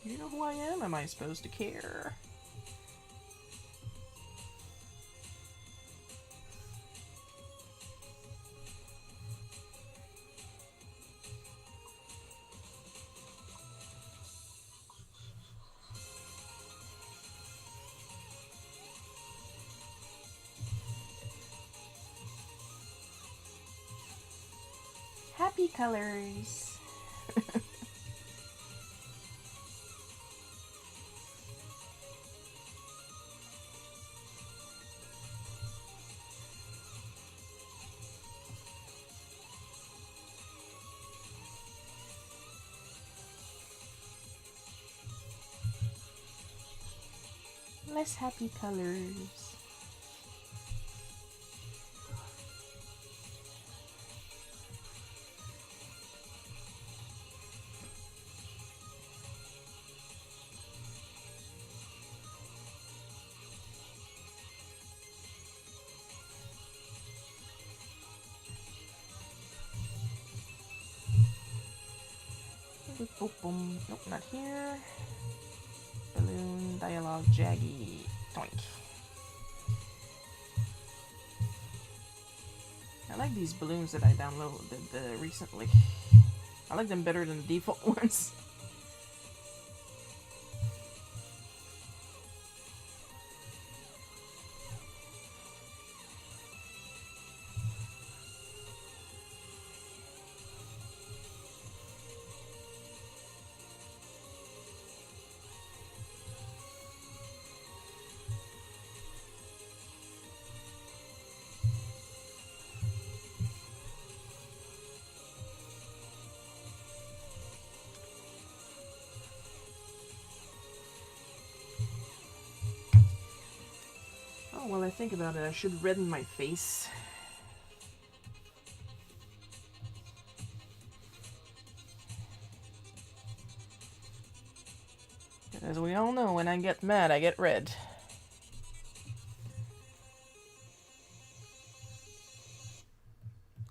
You know who I am? Am I supposed to care? Happy colors. Less happy colors. Boom, boom. Nope, not here. Balloon, dialogue, jaggy, toink. I like these balloons that I downloaded recently. I like them better than the default ones. Oh, well, I think about it, I should redden my face. As we all know, when I get mad, I get red.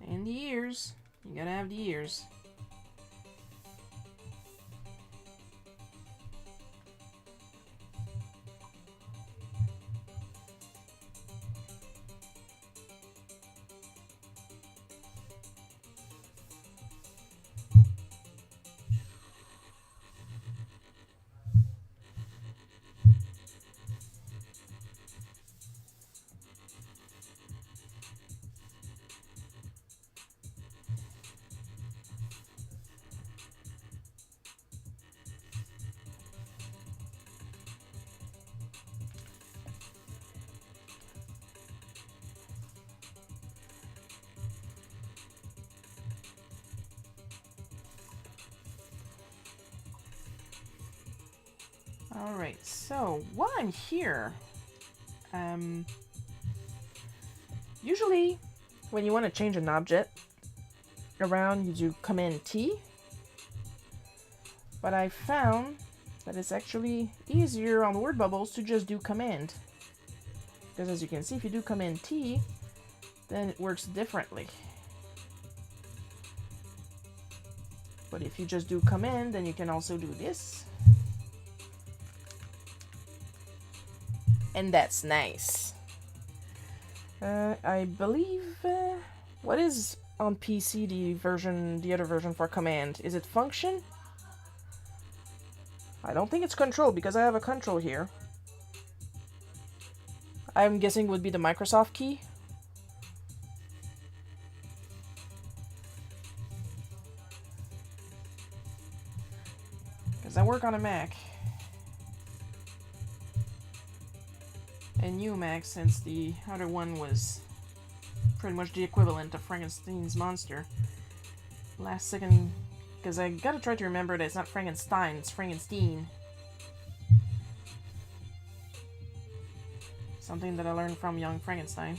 And the ears. You gotta have the ears. Alright, so while I'm here, usually when you want to change an object around, you do Command T. But I found that it's actually easier on word bubbles to just do Command. Because as you can see, if you do Command T, then it works differently. But if you just do Command, then you can also do this. And that's nice. I believe, what is on PC the other version for Command? Is it Function? I don't think it's Control because I have a Control here. I'm guessing it would be the Microsoft key. Because I work on a Mac. And new Mac, since the other one was pretty much the equivalent of Frankenstein's monster. Last second, because I gotta try to remember that it's not Frankenstein, it's Frankenstein. Something that I learned from young Frankenstein.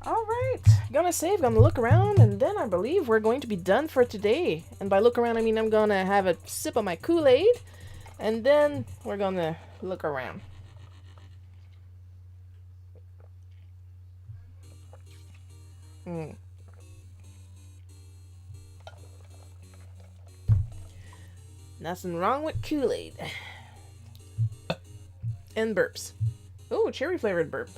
Alright, gonna save, gonna look around, and then I believe we're going to be done for today. And by look around, I mean I'm gonna have a sip of my Kool-Aid, and then we're gonna look around. Nothing wrong with Kool-Aid. And burps. Oh, cherry flavored burp.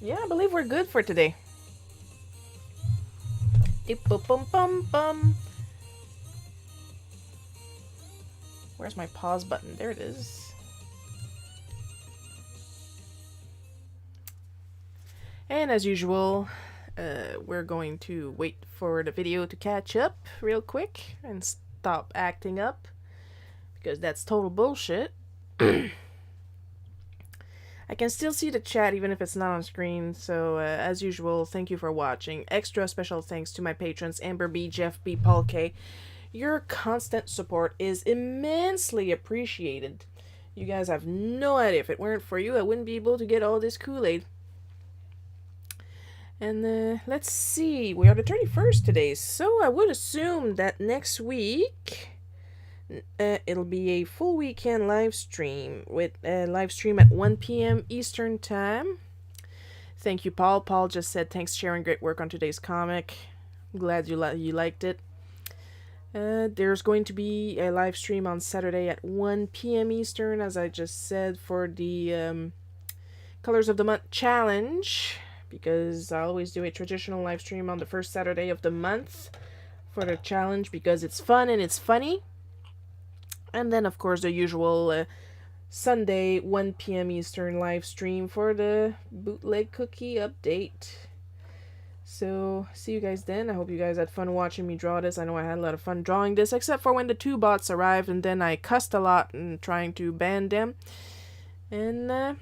Yeah, I believe we're good for today. Bum. Where's my pause button? There it is. And as usual, we're going to wait for the video to catch up real quick and stop acting up, because that's total bullshit. I can still see the chat even if it's not on screen, so as usual, thank you for watching. Extra special thanks to my patrons Amber B, Jeff B, Paul K. Your constant support is immensely appreciated. You guys have no idea. If it weren't for you, I wouldn't be able to get all this Kool-Aid. And let's see, we are the 31st today, so I would assume that next week it'll be a full weekend live stream with a live stream at 1 p.m. Eastern time. Thank you, Paul. Paul just said thanks, Sharon. Great work on today's comic. I'm glad you liked it. There's going to be a live stream on Saturday at 1 p.m. Eastern, as I just said, for the Colors of the Month challenge, because I always do a traditional live stream on the first Saturday of the month for the challenge, because it's fun and it's funny. And then, of course, the usual Sunday 1 p.m. Eastern live stream for the bootleg cookie update. So, see you guys then. I hope you guys had fun watching me draw this. I know I had a lot of fun drawing this, except for when the two bots arrived, and then I cussed a lot and trying to ban them. And I'll